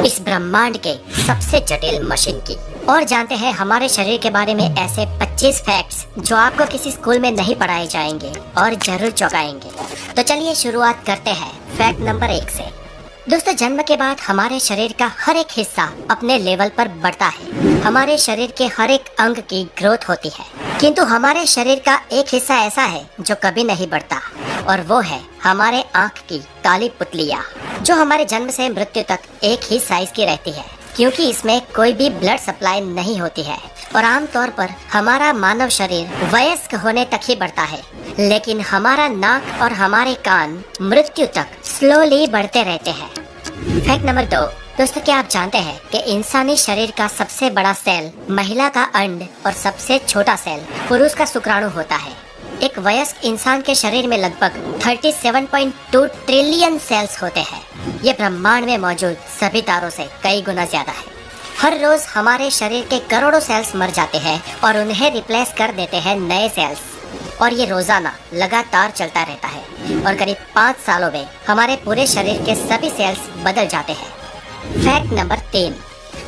इस ब्रह्मांड के सबसे जटिल मशीन की। और जानते हैं हमारे शरीर के बारे में ऐसे 25 फैक्ट्स जो आपको किसी स्कूल में नहीं पढ़ाए जाएंगे और जरूर चौंकाएंगे। तो चलिए शुरुआत करते हैं फैक्ट नंबर 1 से। दोस्तों, जन्म के बाद हमारे शरीर का हर एक हिस्सा अपने लेवल पर बढ़ता है। हमारे शरीर के हर एक अंग की ग्रोथ होती है, किंतु हमारे शरीर का एक हिस्सा ऐसा है जो कभी नहीं बढ़ता, और वो है हमारे आँख की काली पुतलियाँ, जो हमारे जन्म से मृत्यु तक एक ही साइज की रहती है, क्योंकि इसमें कोई भी ब्लड सप्लाई नहीं होती है। और आमतौर पर हमारा मानव शरीर वयस्क होने तक ही बढ़ता है, लेकिन हमारा नाक और हमारे कान मृत्यु तक स्लोली बढ़ते रहते हैं। Fact number 2। दोस्तों, क्या आप जानते हैं कि इंसानी शरीर का सबसे बड़ा सेल महिला का अंड और सबसे छोटा सेल पुरुष का शुक्राणु होता है। एक वयस्क इंसान के शरीर में लगभग 37.2 ट्रिलियन सेल्स होते हैं। ये ब्रह्मांड में मौजूद सभी तारों से कई गुना ज्यादा है। हर रोज हमारे शरीर के करोड़ों सेल्स मर जाते हैं और उन्हें रिप्लेस कर देते हैं नए सेल्स, और ये रोजाना लगातार चलता रहता है, और करीब 5 सालों में हमारे पूरे शरीर के सभी सेल्स बदल जाते हैं। Fact number 3।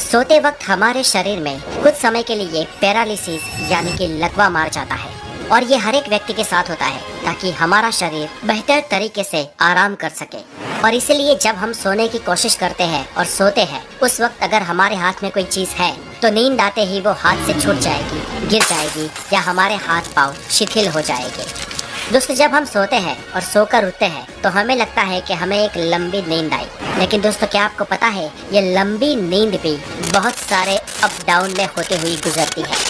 सोते वक्त हमारे शरीर में कुछ समय के लिए पैरालिसिस यानी कि लकवा मार जाता है, और ये हर एक व्यक्ति के साथ होता है ताकि हमारा शरीर बेहतर तरीके से आराम कर सके। और इसीलिए जब हम सोने की कोशिश करते हैं और सोते हैं, उस वक्त अगर हमारे हाथ में कोई चीज है तो नींद आते ही वो हाथ से छूट जाएगी, गिर जाएगी, या हमारे हाथ पांव शिथिल हो जाएंगे। दोस्तों, जब हम सोते हैं और सोकर उठते हैं तो हमें लगता है कि हमें एक लंबी नींद आई, लेकिन दोस्तों क्या आपको पता है ये लंबी नींद भी बहुत सारे अप डाउन में होते हुए गुजरती है।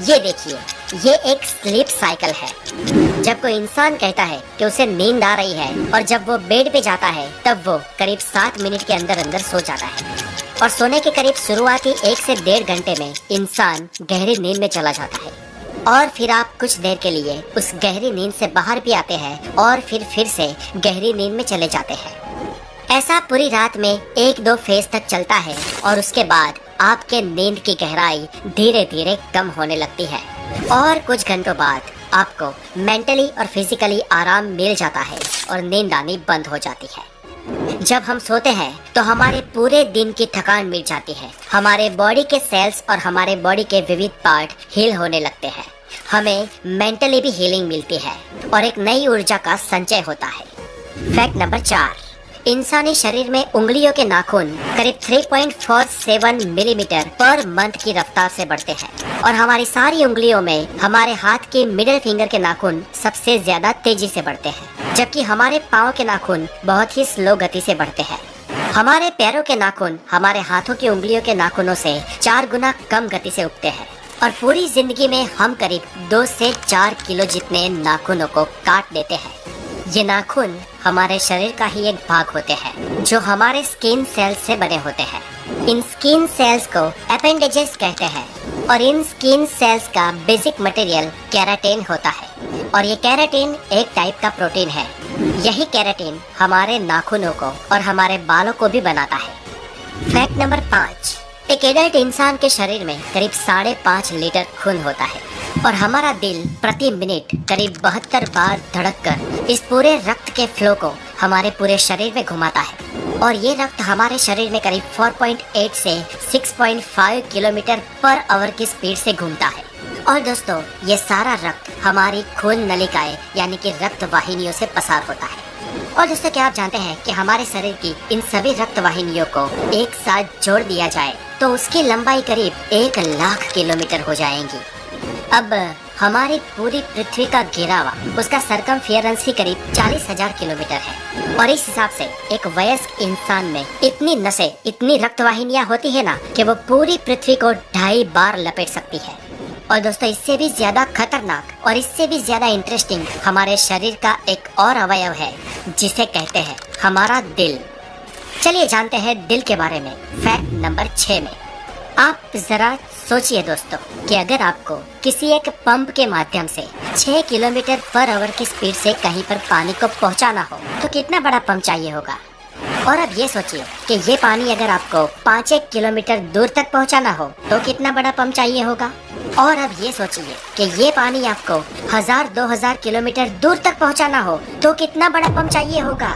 ये देखिए, ये एक स्लीप साइकिल है। जब कोई इंसान कहता है कि उसे नींद आ रही है और जब वो बेड पे जाता है तब वो करीब 7 मिनट के अंदर अंदर सो जाता है, और सोने के करीब शुरुआती 1 से 1.5 घंटे में इंसान गहरी नींद में चला जाता है, और फिर आप कुछ देर के लिए उस गहरी नींद से बाहर भी आते हैं और फिर से गहरी नींद में चले जाते हैं। ऐसा पूरी रात में 1-2 फेज तक चलता है, और उसके बाद आपके नींद की गहराई धीरे धीरे कम होने लगती है, और कुछ घंटों बाद आपको मेंटली और फिजिकली आराम मिल जाता है और नींद आनी बंद हो जाती है। जब हम सोते हैं तो हमारे पूरे दिन की थकान मिट जाती है, हमारे बॉडी के सेल्स और हमारे बॉडी के विविध पार्ट हील होने लगते हैं, हमें मेंटली भी हीलिंग मिलती है और एक नई ऊर्जा का संचय होता है। Fact number 4। इंसानी शरीर में उंगलियों के नाखून करीब 3.47 मिलीमीटर पर मंथ की रफ्तार से बढ़ते हैं, और हमारी सारी उंगलियों में हमारे हाथ के मिडिल फिंगर के नाखून सबसे ज्यादा तेजी से बढ़ते हैं, जबकि हमारे पाँव के नाखून बहुत ही स्लो गति से बढ़ते हैं। हमारे पैरों के नाखून हमारे हाथों की उंगलियों के नाखूनों से 4 गुना कम गति से उगते हैं, और पूरी जिंदगी में हम करीब 2 से 4 किलो जितने नाखूनों को काट देते हैं। ये नाखून हमारे शरीर का ही एक भाग होते हैं जो हमारे स्किन सेल्स से बने होते हैं। इन स्किन सेल्स को एपेंडेजेस कहते हैं, और इन स्किन सेल्स का बेसिक मटेरियल केराटिन होता है, और ये केराटिन एक टाइप का प्रोटीन है। यही केराटिन हमारे नाखूनों को और हमारे बालों को भी बनाता है। Fact number 5। एक एडल्ट इंसान के शरीर में करीब 5.5 लीटर खून होता है, और हमारा दिल प्रति मिनट करीब 72 बार धड़ककर इस पूरे रक्त के फ्लो को हमारे पूरे शरीर में घुमाता है, और ये रक्त हमारे शरीर में करीब 4.8 से 6.5 किलोमीटर पर आवर की स्पीड से घूमता है। और दोस्तों, ये सारा रक्त हमारी खून नलिकाएं यानी कि रक्त वाहिनियों से पसार होता है। और दोस्तों, क्या आप जानते हैं कि हमारे शरीर की इन सभी रक्त वाहिनियों को एक साथ जोड़ दिया जाए तो उसकी लंबाई करीब 1 लाख किलोमीटर हो जाएगी। अब हमारी पूरी पृथ्वी का घेरावा, उसका सरकमफेरेंस ही करीब 40,000 किलोमीटर है, और इस हिसाब से एक वयस्क इंसान में इतनी नसें, इतनी रक्तवाहिनियां होती है ना कि वो पूरी पृथ्वी को 2.5 बार लपेट सकती है। और दोस्तों, इससे भी ज्यादा खतरनाक और इससे भी ज्यादा इंटरेस्टिंग हमारे शरीर का एक और अवयव है जिसे कहते हैं हमारा दिल। चलिए जानते हैं दिल के बारे में फैक्ट नंबर 6 में। आप जरा सोचिए दोस्तों कि अगर आपको किसी एक पंप के माध्यम से 6 किलोमीटर पर आवर की स्पीड से कहीं पर पानी को पहुंचाना हो तो कितना बड़ा पंप चाहिए होगा। और अब ये सोचिए कि ये पानी अगर आपको 5-1 किलोमीटर दूर तक पहुंचाना हो तो कितना बड़ा पंप चाहिए होगा। और अब ये सोचिए कि ये पानी आपको 1000-2000 किलोमीटर दूर तक पहुंचाना हो तो कितना बड़ा पंप चाहिए होगा।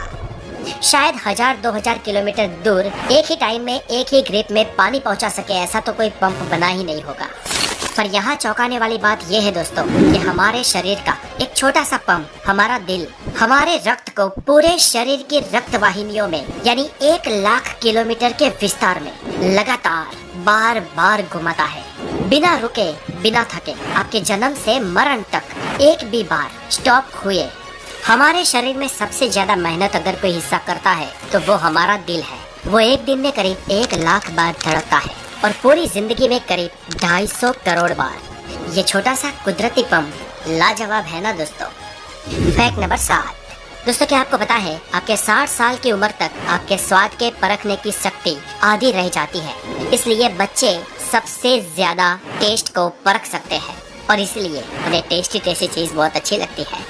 शायद 1000-2000 किलोमीटर दूर एक ही टाइम में एक ही ग्रिप में पानी पहुंचा सके ऐसा तो कोई पंप बना ही नहीं होगा। पर यहाँ चौंकाने वाली बात यह है दोस्तों कि हमारे शरीर का एक छोटा सा पंप, हमारा दिल, हमारे रक्त को पूरे शरीर की रक्त वाहिनियों में यानी 1,00,000 किलोमीटर के विस्तार में लगातार बार बार घुमाता है, बिना रुके बिना थके, आपके जन्म से मरण तक एक भी बार स्टॉप हुए। हमारे शरीर में सबसे ज्यादा मेहनत अगर कोई हिस्सा करता है तो वो हमारा दिल है। वो एक दिन में करीब 1,00,000 बार धड़कता है और पूरी जिंदगी में करीब 250 करोड़ बार। ये छोटा सा कुदरती पंप लाजवाब है ना दोस्तों। Fact number 7। दोस्तों क्या आपको पता है आपके 60 साल की उम्र तक आपके स्वाद के परखने की शक्ति आधी रह जाती है, इसलिए बच्चे सबसे ज्यादा टेस्ट को परख सकते हैं और इसलिए उन्हें टेस्टी टेस्टी चीज बहुत अच्छी लगती है।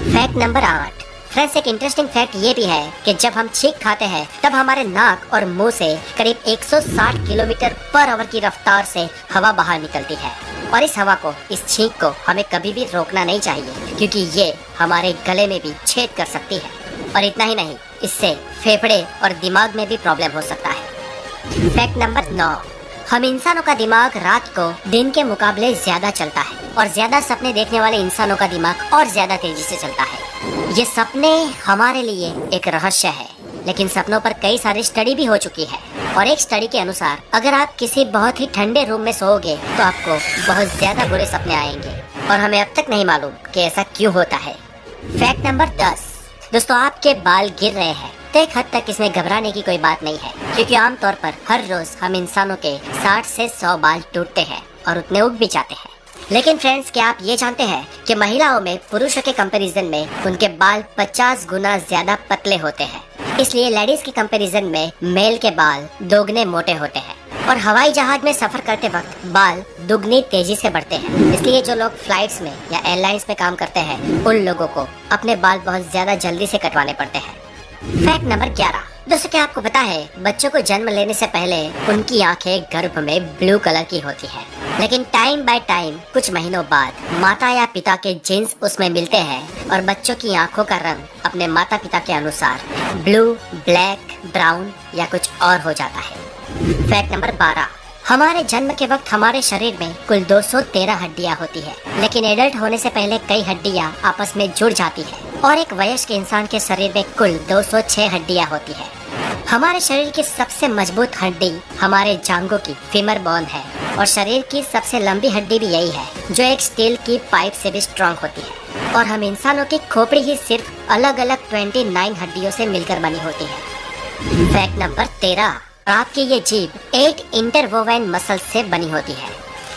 Fact number 8। फ्रेंड्स एक इंटरेस्टिंग फैक्ट ये भी है कि जब हम छींक खाते हैं तब हमारे नाक और मुंह से करीब 160 किलोमीटर पर आवर की रफ्तार से हवा बाहर निकलती है और इस हवा को, इस छींक को हमें कभी भी रोकना नहीं चाहिए क्योंकि ये हमारे गले में भी छेद कर सकती है और इतना ही नहीं, इससे फेफड़े और दिमाग में भी प्रॉब्लम हो सकता है। Fact number 9। हम इंसानों का दिमाग रात को दिन के मुकाबले ज्यादा चलता है और ज्यादा सपने देखने वाले इंसानों का दिमाग और ज्यादा तेजी से चलता है। ये सपने हमारे लिए एक रहस्य है, लेकिन सपनों पर कई सारी स्टडी भी हो चुकी है और एक स्टडी के अनुसार अगर आप किसी बहुत ही ठंडे रूम में सोओगे तो आपको बहुत ज्यादा बुरे सपने आएंगे और हमें अब तक नहीं मालूम कि ऐसा क्यों होता है। Fact number 10। दोस्तों आपके बाल गिर रहे हैं तो एक हद तक इसमें घबराने की कोई बात नहीं है क्योंकि आमतौर पर हर रोज हम इंसानों के 60 से 100 बाल टूटते हैं और उतने उग भी जाते हैं। लेकिन फ्रेंड्स क्या आप ये जानते हैं कि महिलाओं में पुरुषों के कंपैरिजन में उनके बाल 50 गुना ज्यादा पतले होते हैं, इसलिए लेडीज के कंपैरिजन में मेल के बाल दोगुने मोटे होते हैं और हवाई जहाज में सफर करते वक्त बाल दुगनी तेजी से बढ़ते हैं। इसलिए जो लोग फ्लाइट्स में या एयरलाइंस में काम करते हैं उन लोगों को अपने बाल बहुत ज्यादा जल्दी से कटवाने पड़ते हैं। Fact number 11। दोस्तों क्या आपको पता है बच्चों को जन्म लेने से पहले उनकी आंखें गर्भ में ब्लू कलर की होती है, लेकिन टाइम बाय टाइम कुछ महीनों बाद माता या पिता के जीन्स उसमें मिलते हैं और बच्चों की आंखों का रंग अपने माता पिता के अनुसार ब्लू, ब्लैक, ब्राउन या कुछ और हो जाता है। Fact number 12। हमारे जन्म के वक्त हमारे शरीर में कुल 213 हड्डियां होती है, लेकिन एडल्ट होने से पहले कई हड्डियां आपस में जुड़ जाती है और एक वयस्क इंसान के शरीर में कुल 206 हड्डियां होती है। हमारे शरीर की सबसे मजबूत हड्डी हमारे जांघों की फीमर बोन है और शरीर की सबसे लंबी हड्डी भी यही है जो एक स्टील की पाइप से भी स्ट्रॉन्ग होती है और हम इंसानों की खोपड़ी ही सिर्फ अलग अलग 29 हड्डियों से मिलकर बनी होती है। Fact number 13। आपकी ये जीभ 8 इंटरवोवन मसल से बनी होती है।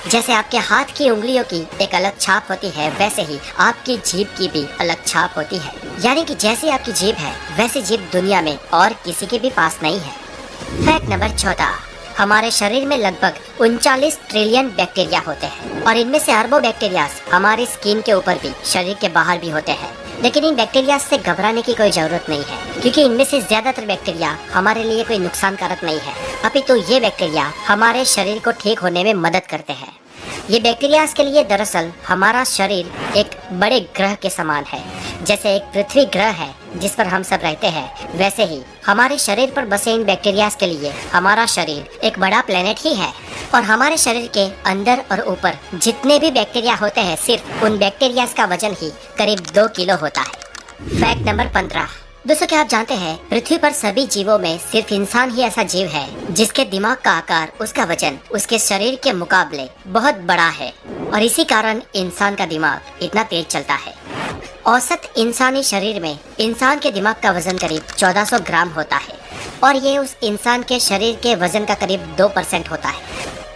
जैसे आपके हाथ की उंगलियों की एक अलग छाप होती है वैसे ही आपकी जीभ की भी अलग छाप होती है, यानी कि जैसी आपकी जीभ है वैसी जीभ दुनिया में और किसी के भी पास नहीं है। Fact number 14। हमारे शरीर में लगभग 39 ट्रिलियन बैक्टीरिया होते हैं और इनमें से अरबों बैक्टीरिया हमारी स्किन के ऊपर भी शरीर के बाहर भी होते हैं, लेकिन इन बैक्टीरिया से घबराने की कोई जरूरत नहीं है क्योंकि इनमें से ज्यादातर बैक्टीरिया हमारे लिए कोई नुकसानकारक नहीं है, अपितु ये बैक्टीरिया हमारे शरीर को ठीक होने में मदद करते हैं। ये बैक्टीरिया के लिए दरअसल हमारा शरीर एक बड़े ग्रह के समान है। जैसे एक पृथ्वी ग्रह है जिस पर हम सब रहते हैं, वैसे ही हमारे शरीर पर बसे इन बैक्टीरिया के लिए हमारा शरीर एक बड़ा प्लेनेट ही है और हमारे शरीर के अंदर और ऊपर जितने भी बैक्टीरिया होते हैं सिर्फ उन बैक्टीरिया का वजन ही करीब 2 किलो होता है। Fact number 15। दोस्तों क्या आप जानते हैं पृथ्वी पर सभी जीवों में सिर्फ इंसान ही ऐसा जीव है जिसके दिमाग का आकार, उसका वजन उसके शरीर के मुकाबले बहुत बड़ा है और इसी कारण इंसान का दिमाग इतना तेज चलता है। औसत इंसानी शरीर में इंसान के दिमाग का वजन करीब 1400 ग्राम होता है और ये उस इंसान के शरीर के वजन का करीब 2% होता है।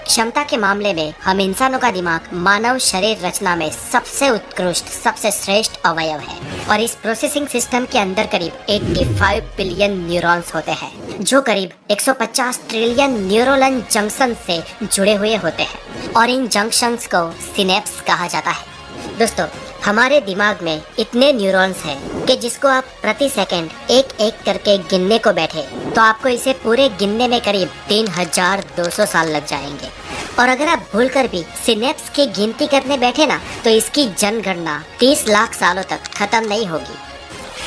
क्षमता के मामले में हम इंसानों का दिमाग मानव शरीर रचना में सबसे उत्कृष्ट, सबसे श्रेष्ठ अवयव है और इस प्रोसेसिंग सिस्टम के अंदर करीब 85 बिलियन न्यूरॉन्स होते हैं जो करीब 150 ट्रिलियन न्यूरोनल जंक्शन से जुड़े हुए होते हैं और इन जंक्शंस को सिनेप्स कहा जाता है। दोस्तों हमारे दिमाग में इतने न्यूरॉन्स हैं कि जिसको आप प्रति सेकंड एक एक करके गिनने को बैठे तो आपको इसे पूरे गिनने में करीब 3200 साल लग जाएंगे और अगर आप भूलकर भी सिनेप्स की गिनती करने बैठे ना तो इसकी जनगणना 30 लाख सालों तक खत्म नहीं होगी।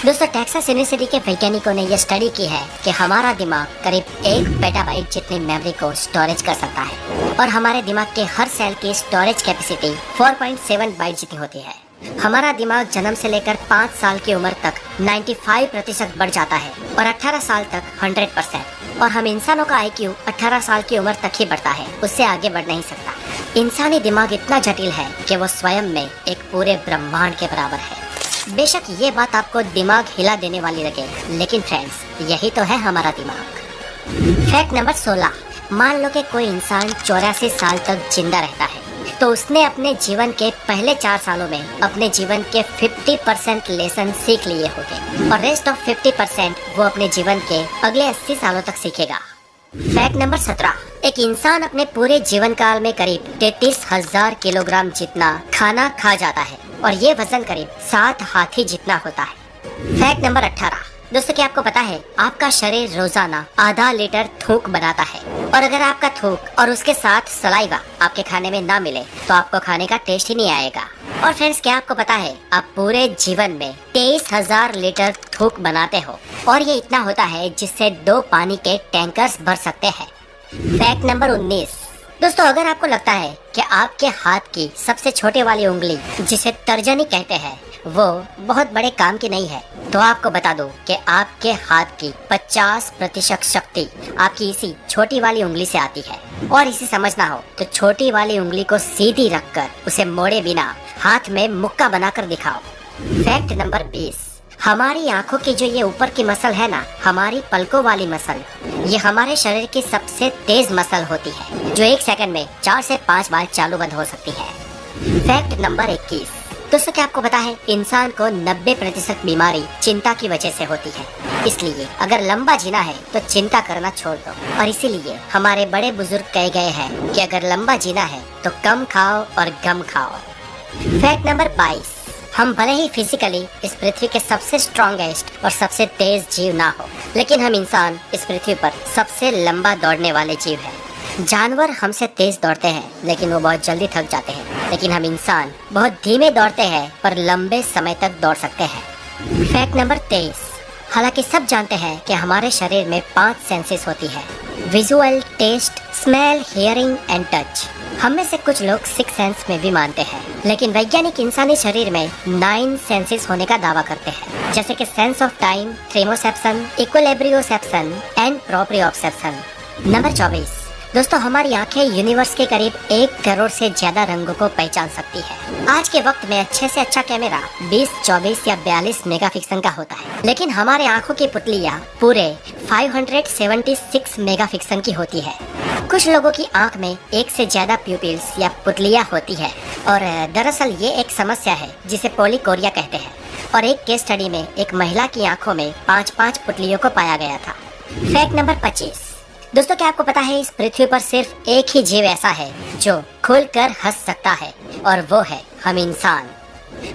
दोस्तों टेक्सास यूनिवर्सिटी के वैज्ञानिकों ने यह स्टडी की है कि हमारा दिमाग करीब 1 पेटाबाइट जितनी मेमोरी को स्टोरेज कर सकता है और हमारे दिमाग के हर सेल की स्टोरेज कैपेसिटी 4.7 बाइट जितनी होती है। हमारा दिमाग जन्म से लेकर 5 साल की उम्र तक 95% बढ़ जाता है और 18 साल तक 100%। और हम इंसानों का IQ 18 साल की उम्र तक ही बढ़ता है, उससे आगे बढ़ नहीं सकता। इंसानी दिमाग इतना जटिल है कि वो स्वयं में एक पूरे ब्रह्मांड के बराबर है। बेशक ये बात आपको दिमाग हिला देने वाली लगे, लेकिन फ्रेंड्स यही तो है हमारा दिमाग। Fact number 16। मान लो कि कोई इंसान 84 साल तक जिंदा रहता है, तो उसने अपने जीवन के पहले 4 सालों में अपने जीवन के 50% लेसन सीख लिए होंगे और रेस्ट ऑफ 50% वो अपने जीवन के अगले 80 सालों तक सीखेगा। Fact number 17। एक इंसान अपने पूरे जीवन काल में करीब 33,000 किलोग्राम जितना खाना खा जाता है और ये वजन करीब 7 हाथी जितना होता है। Fact number 18। दोस्तों क्या आपको पता है आपका शरीर रोजाना आधा लीटर थूक बनाता है और अगर आपका थूक और उसके साथ सलाइवा आपके खाने में ना मिले तो आपको खाने का टेस्ट ही नहीं आएगा। और फ्रेंड्स क्या आपको पता है आप पूरे जीवन में 23,000 लीटर थूक बनाते हो और ये इतना होता है जिससे 2 पानी के टैंकर्स भर सकते हैं। Fact number 19। दोस्तों अगर आपको लगता है कि आपके हाथ की सबसे छोटे वाली उंगली जिसे तर्जनी कहते हैं वो बहुत बड़े काम की नहीं है, तो आपको बता दूं कि आपके हाथ की 50% शक्ति आपकी इसी छोटी वाली उंगली से आती है। और इसे समझना हो तो छोटी वाली उंगली को सीधी रखकर उसे मोड़े बिना हाथ में मुक्का बनाकर दिखाओ। Fact number 20। हमारी आंखों की जो ये ऊपर की मसल है ना, हमारी पलकों वाली मसल, ये हमारे शरीर की सबसे तेज मसल होती है जो 1 सेकंड में 4 से 5 बार चालू बंद हो सकती है। Fact number 21। दोस्तों क्या आपको पता है इंसान को 90% बीमारी चिंता की वजह से होती है, इसलिए अगर लंबा जीना है तो चिंता करना छोड़ दो। और इसीलिए हमारे बड़े बुजुर्ग कह गए हैं कि अगर लंबा जीना है तो कम खाओ और गम खाओ। Fact number 22। हम भले ही फिजिकली इस पृथ्वी के सबसे स्ट्रॉन्गेस्ट और सबसे तेज जीव ना हो, लेकिन हम इंसान इस पृथ्वी पर सबसे लंबा दौड़ने वाले जीव हैं। जानवर हमसे तेज दौड़ते हैं लेकिन वो बहुत जल्दी थक जाते हैं, लेकिन हम इंसान बहुत धीमे दौड़ते हैं पर लंबे समय तक दौड़ सकते हैं। Fact number 23। हालांकि सब जानते हैं कि हमारे शरीर में 5 सेंसेस होती है, visual, taste, smell, hearing and touch. हम में से कुछ लोग 6 सेंस में भी मानते हैं, लेकिन वैज्ञानिक इंसानी शरीर में 9 सेंसेस होने का दावा करते हैं, जैसे कि sense of time, thermoception, equilibrioception and proprioception. Number 24। दोस्तों हमारी आंखें यूनिवर्स के करीब 1 करोड़ से ज्यादा रंगों को पहचान सकती है। आज के वक्त में अच्छे से अच्छा कैमरा 20, 24 या 42 मेगापिक्सल का होता है, लेकिन हमारे आंखों की पुतलियां पूरे 576 मेगापिक्सल की होती है। कुछ लोगों की आंख में 1 से ज्यादा प्यूपिल्स या पुतलियां होती है और दरअसल ये एक समस्या है जिसे पोलिकोरिया कहते हैं। और एक केस स्टडी में एक महिला की आंखों में 5-5 पुतलियों को पाया गया था। Fact number 25। दोस्तों क्या आपको पता है इस पृथ्वी पर सिर्फ एक ही जीव ऐसा है जो खुलकर हंस सकता है और वो है हम इंसान।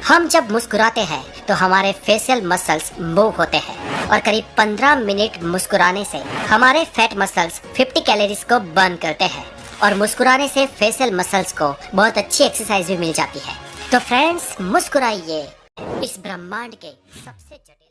हम जब मुस्कुराते हैं तो हमारे फेशियल मसल्स मूव होते हैं और करीब 15 मिनट मुस्कुराने से हमारे फैट मसल्स 50 कैलोरीज को बर्न करते हैं और मुस्कुराने से फेशियल मसल्स को बहुत अच्छी एक्सरसाइज भी मिल जाती है। तो फ्रेंड्स मुस्कुराइए, इस ब्रह्मांड के सबसे जटिल